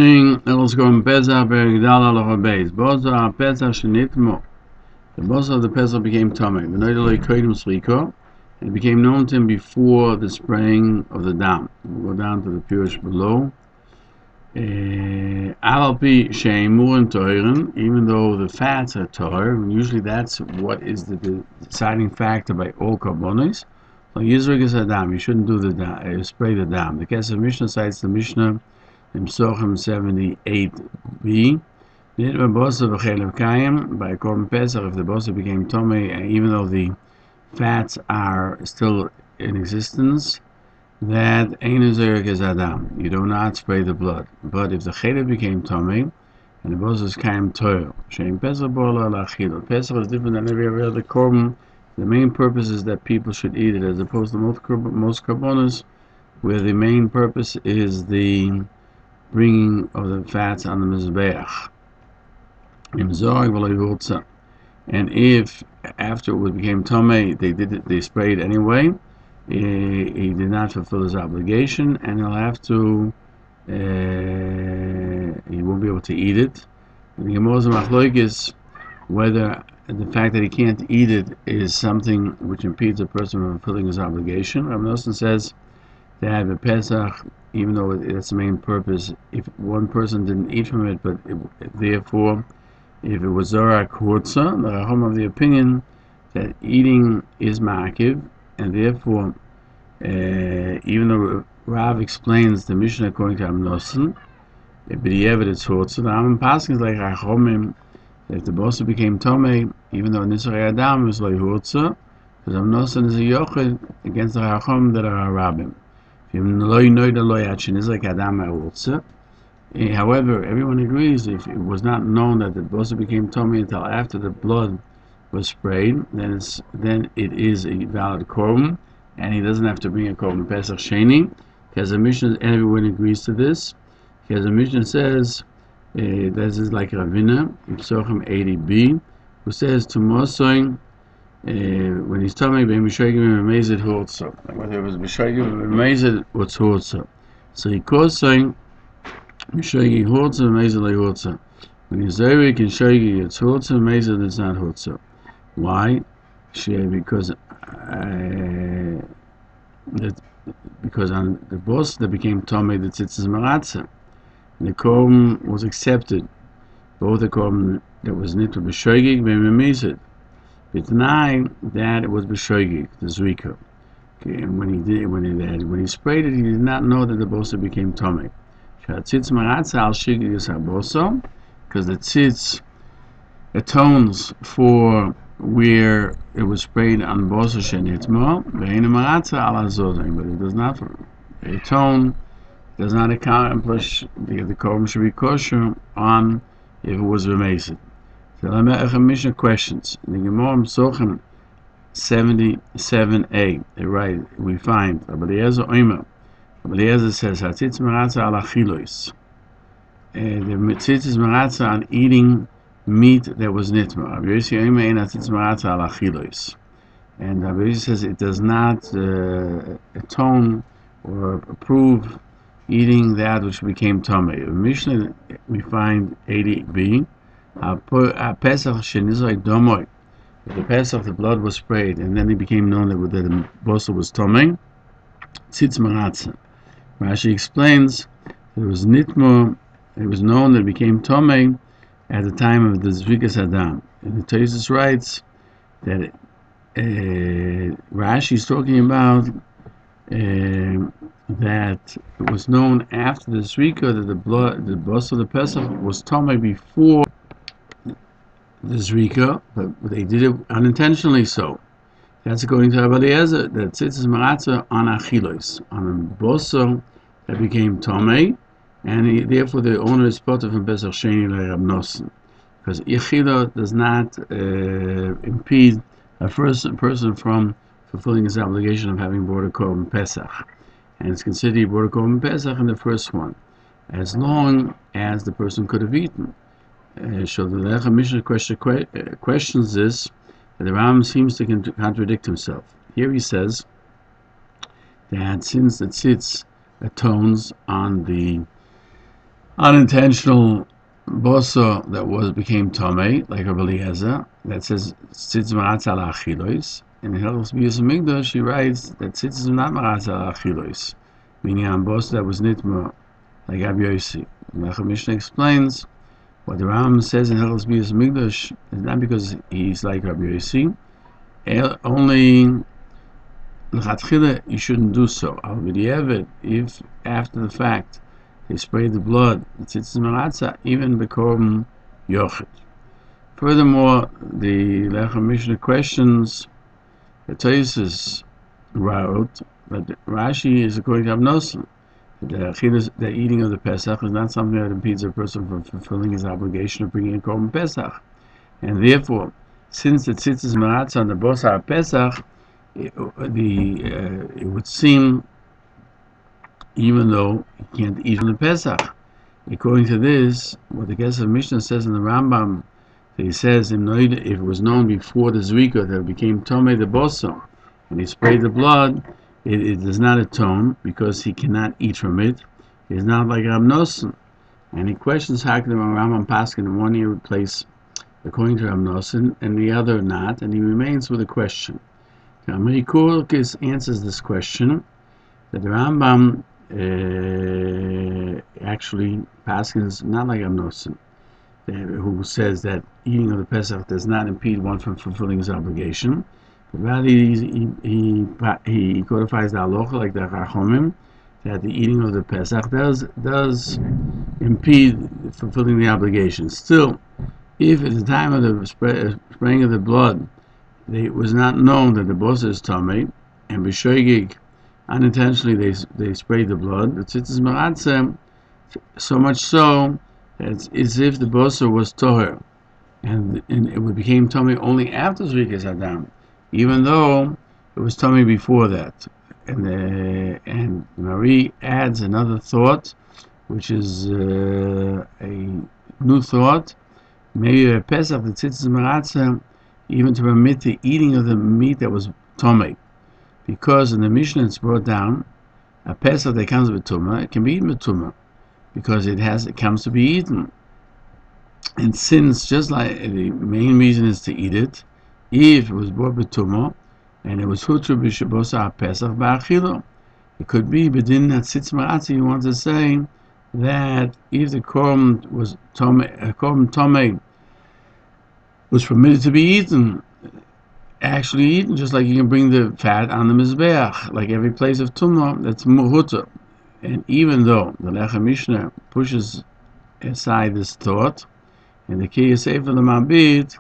Let's go in Pesach Berigdal Halacha Beis. Bostoner Pesach Shenitmo. The boss of the Pesach became Tomei. And it became known to him before the spraying of the dam. We'll go down to the Peirush below. Alalpi Sheimurin Toiren, even though the fats are Toir, usually that's what is the deciding factor by all carbonis. So Yizrig is a dam. You shouldn't do the spray the dam. The Kesef Mishnah cites the Mishnah in Psochem 78b. By Korban Pesach, if the bosa became Tomei, even though the fats are still in existence, that Ein Zerek is Adam. You do not spray the blood. But if the Chelek became Tomei, and the bosa is Kaim Toil, Shem Pesach Bola Lachilo. Pesach is different than every other Korban. The main purpose is that people should eat it, as opposed to most carbonas, where the main purpose is the bringing of the fats on the Mizbeach. And if after it became Tomei, they sprayed anyway, he did not fulfill his obligation, and he'll have to, he won't be able to eat it. And the Gemara's machlokes whether the fact that he can't eat it is something which impedes a person from fulfilling his obligation. Mosdos says that the Pesach, even though that's the main purpose, if one person didn't eat from it, but therefore, if it was Zorak Hurtza, the Rambam of the opinion that eating is Ma'akiv, and therefore, even though Rav explains the Mishnah according to Amnosen, but the evidence Hurtza, the Rambam passes like Rachomim, if the bosa became Tomei, even though Nisrei Adam is like Hurtza, because Amnosen is a Yochid against the Rachom that are Arabim. However, everyone agrees if it was not known that the bosa became Tomei until after the blood was sprayed, then it is a valid korban, and he doesn't have to bring a korban Pesach Sheni, because the Mishnah, everyone agrees to this, because the Mishnah says, this is like Ravina, in Psochem 80b, who says to Mosoin, when he's telling me B'Mishayim B'Mezid Hurtza, whether it was B'Mishayim B'Mezid what's Hurtza. So he calls saying B'Mishayim Hurtza B'Mezid Le Hurtza. When he's Zerek and Shaygi, it's Hurtza, B'Mezid it's not Hurtza. Why? Because on the boss that became Tomei, the Tzitzis Maratza, the korban was accepted, both the korban that was Nitro B'Shaygi B'Mezid. B'Tnai that it was b'shoigig, the zrika. Okay, and when he sprayed it, he did not know that the bosa became tomei. Shatzitz maratza al shigig is haboso, because the tzitz atones for where it was sprayed on bosa shenitmo. Ve'ena maratza al azodin, but it does not atone, does not accomplish the korban should be kosher on if it was remazed. So Mishnah questions. In the Gemara Psochem 77a, right, we find Eliezer Omer. Eliezer says Hatzitz Maratza al Achilois. The Hatzitz Maratza on eating meat that was nitma. Rabbi Yossi Omer ein Hatzitz Maratza al Achilois. And Rabbi Yossi says it does not atone or approve eating that which became Tomei. In Mishnah we find 80b. Pesach Shenizrei Domoy. The Pesach, the blood was sprayed, and then it became known that the bosa was Tomei. Tzitz Maratza. Rashi explains that it was Nitmo. It was known that it became Tomei at the time of the Zrikas Adam. And the Tosfos writes that Rashi is talking about that it was known after the Zrika that the bosa of the Pesach was Tomei before the Zrika, but they did it unintentionally so. That's according to Rabbi Eliezer, that Tzitzis Maratza on Achilos, on a bosa that became Tomei, and therefore the owner is potter from Pesach Sheni Le'Rabnosen, because Ichila does not impede a person from fulfilling his obligation of having brought a korban Pesach, and it's considered he brought a korban Pesach in the first one, as long as the person could have eaten. So the Lechem Mishnah questions this, that the Rambam seems to contradict himself. Here he says that since the tzitz atones on the unintentional boso that became tomei, like Rabbi Eliezer, that says tzitz maratza ala achilos. In Hilchos Chametz U'Matzah, she writes that tzitz is not maratza ala achilos, meaning on boso that was nitma, like Rabbi Yossi. Machon Nesher explains what the Rambam says in Hilchos Chametz U'Matzah is not because he's like Rabbi Yossi, only l'chatchila you shouldn't do so. If after the fact they spray the blood, it's maratza, even bekorban yochid. Furthermore, the Lechem Mishnah questions the Tosfos wrote, but Rashi is according to Abnosan. The eating of the Pesach is not something that impedes a person from fulfilling his obligation of bringing a korban Pesach, and therefore, since the tzitzis maratza on the bosar Pesach, it would seem, even though he can't eat on the Pesach. According to this, what the Kesef Mishnah says in the Rambam, he says if it was known before the Zrika that it became Tomei the Boso, and he sprayed the blood, it does not atone because he cannot eat from it. It's not like Rab Nosson. And he questions how can the Rambam Paskin in one year place according to Rab Nosson and the other not, and he remains with a question. Amri Kurkis answers this question that the Rambam actually Paskins not like Rab Nosson, who says that eating of the Pesach does not impede one from fulfilling his obligation, but rather he codifies the halacha like the Chachomim that the eating of the Pesach does impede fulfilling the obligation. Still, if at the time of the spraying of the blood it was not known that the bosa is tamei, and b'shoigig unintentionally they sprayed the blood, the tzitzis maratza, so much so that it's as if the bosa was toher, and it became tamei only after zrikas adam, even though it was tamei before that. And Marie adds another thought, which is a new thought. Maybe a Pesach the tzitzis maratza, even to permit the eating of the meat that was tomei, because in the Mishnah it's brought down a Pesach that comes with tumah, it can be eaten with tumah, because it comes to be eaten. And since just like the main reason is to eat it, if it was brought with tumah and it was hutru b'shabosa Pesach ba'achilo, it could be bedin that tzitz maratzi. You want to say that if the korban was tomei was permitted to be eaten, actually eaten, just like you can bring the fat on the mizbeach, like every place of tumah, that's muhuta. And even though the Lechem Mishnah pushes aside this thought, in the Kiyah Sefer L'Mabit,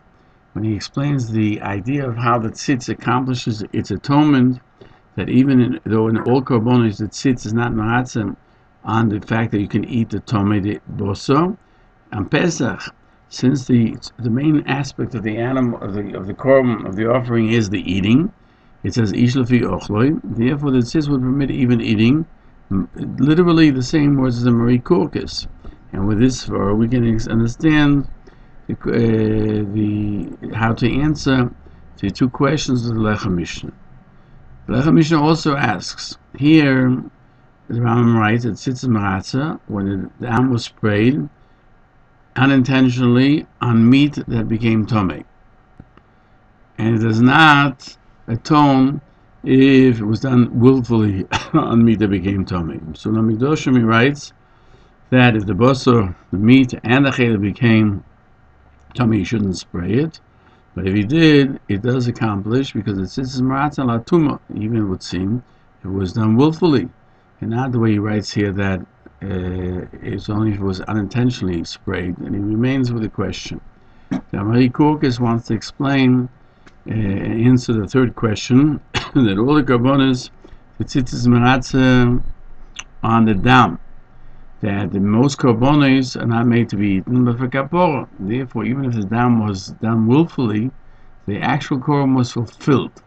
when he explains the idea of how the tzitz accomplishes its atonement, that even though in all korbanos the tzitz is not ma'atzim on the fact that you can eat the tomei boso, on Pesach, since the main aspect of the animal of the korban of the offering is the eating, it says ish lefi ochloi. Therefore, the tzitz would permit even eating, literally the same words as the Marie Korkis. And with this, we can understand how to answer the two questions of the Lechem Mishnah. The Lechem Mishnah also asks here. The Rambam writes that tzitz maratza, when the dam was sprayed unintentionally on meat that became tomei, and it does not atone if it was done willfully on meat that became tomei. So Namigdoshim he writes that if the basar, the meat, and the cheder became tomei, you shouldn't spray it. But if he did, it does accomplish, because it says maratza la tuma. Even it would seem it was done willfully, and not the way he writes here that it's only if it was unintentionally sprayed. And he remains with the question. The Marie Korkis wants to explain and answer the third question that all the karbonos, the tzitzis maratza on the dam, that the most karbonos are not made to be eaten, but for kapora. Therefore, even if the dam was done willfully, the actual korban was fulfilled.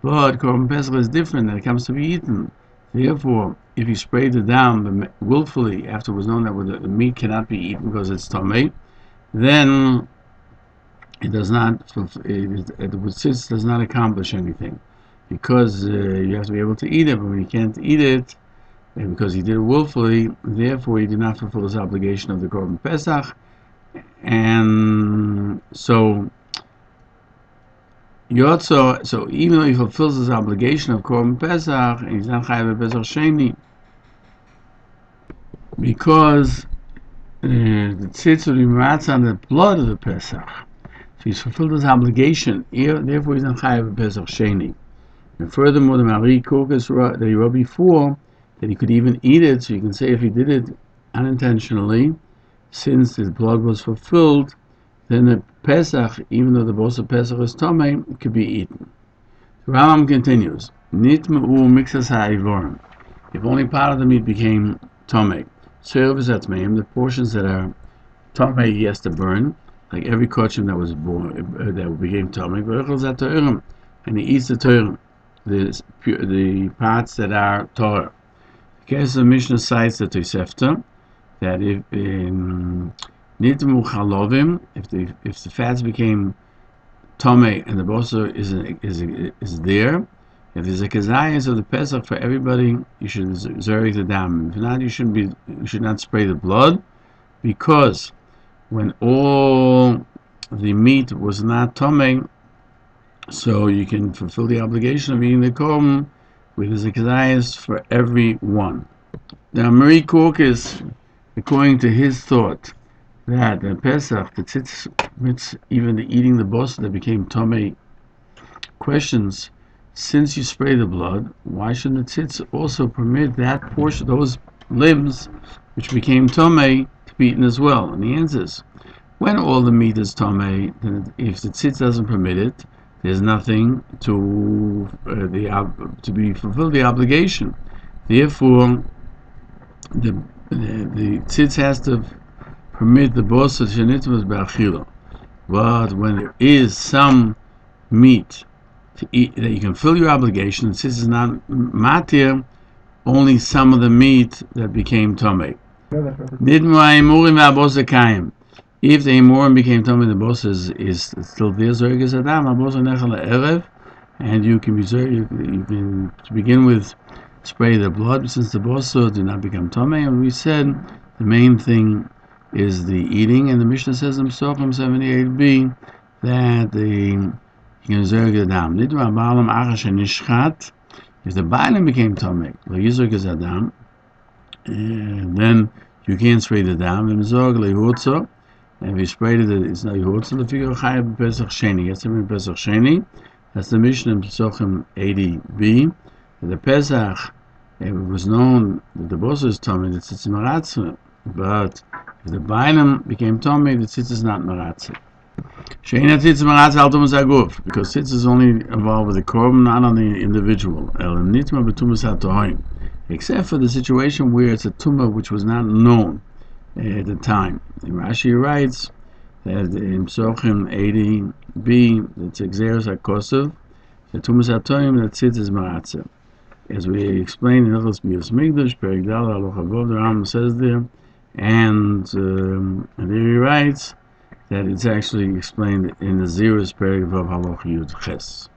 But korban pesach is different, and it comes to be eaten. Therefore, if you spray the dam willfully after it was known that the meat cannot be eaten because it's tomei, then it does not. It does not accomplish anything, because you have to be able to eat it. But when you can't eat it, and because he did it willfully, therefore he did not fulfill his obligation of the Korban Pesach, and so Yotzo, so even though he fulfills his obligation of Korban Pesach, and he's not chayav Pesach Sheni, because the tzitz will be matzah on the blood of the Pesach. So he's fulfilled his obligation, therefore he's not chayav Pesach Sheni. And furthermore, the Mari Korkas that he wrote before, that he could even eat it, so you can say if he did it unintentionally, since his blood was fulfilled, then the Pesach, even though the Bostoner Pesach is Tomei, could be eaten. The Rambam continues, Nitma'u mixas ha'ivorim. If only part of the meat became Tomei, the portions that are Tomei he has to burn, like every kochim that was born, that became Tomei, and he eats the Torah, the parts that are Torah. The case of the Mishnah cites the Tosefta, that if Nitmu chalovim, if the fats became tomei and the boser is there, if there's a kazayas of the Pesach for everybody, you should zerek the dam. If not, you should not spray the blood, because when all the meat was not tomei, so you can fulfill the obligation of eating the korban with the kazayas for everyone. Now, Mari Korkas, according to his thought, that the Pesach, the tzitz, even the eating the bosa that became tomei, questions, since you spray the blood, why shouldn't the tzitz also permit that portion, those limbs which became tomei, to be eaten as well? And the answer is, when all the meat is tomei, then if the tzitz doesn't permit it, there's nothing to be fulfilled the obligation. Therefore, the tzitz has to permit the bosa shenitmas b'achila. But when there is some meat to eat that you can fill your obligation, and since it's not matir, only some of the meat that became tomei. If the imurim became tomei, the bosa is still there. Zorges adam, bosa nechal erev, and you can to begin with spray the blood, since the bosa did not become tomei. And we said the main thing is the eating, and the Mishnah says in Psachim 78b that you can zerg the dam. If the bailam became tomei, then you can't spray the dam. And if you sprayed it, it's not yehutza. The figure chayav Pesach Sheni. Yes, in Pesach Sheni. That's the Mishnah in Psachim 80b. The Pesach, it was known that the bosa is tomei, the tzitz maratzah, but if the bailam became tomei, the tzitz is not maratzah. Sheina tzitz maratzah al tumas haguf, because tzitz is only involved with the korban, not on the individual. El nitma b'tumas hatohim, except for the situation where it's a tumah which was not known at the time. And Rashi writes that in Psachim 80b, it's exeris hakosov, the tumas hatohim, that tzitz is maratzah. As we explained in Hilchos Chametz U'Matzah, Perek Daled Halacha Vav, the Rambam says there, and there he writes that it's actually explained in the Zirus Perek Vav Halacha Yud Ches.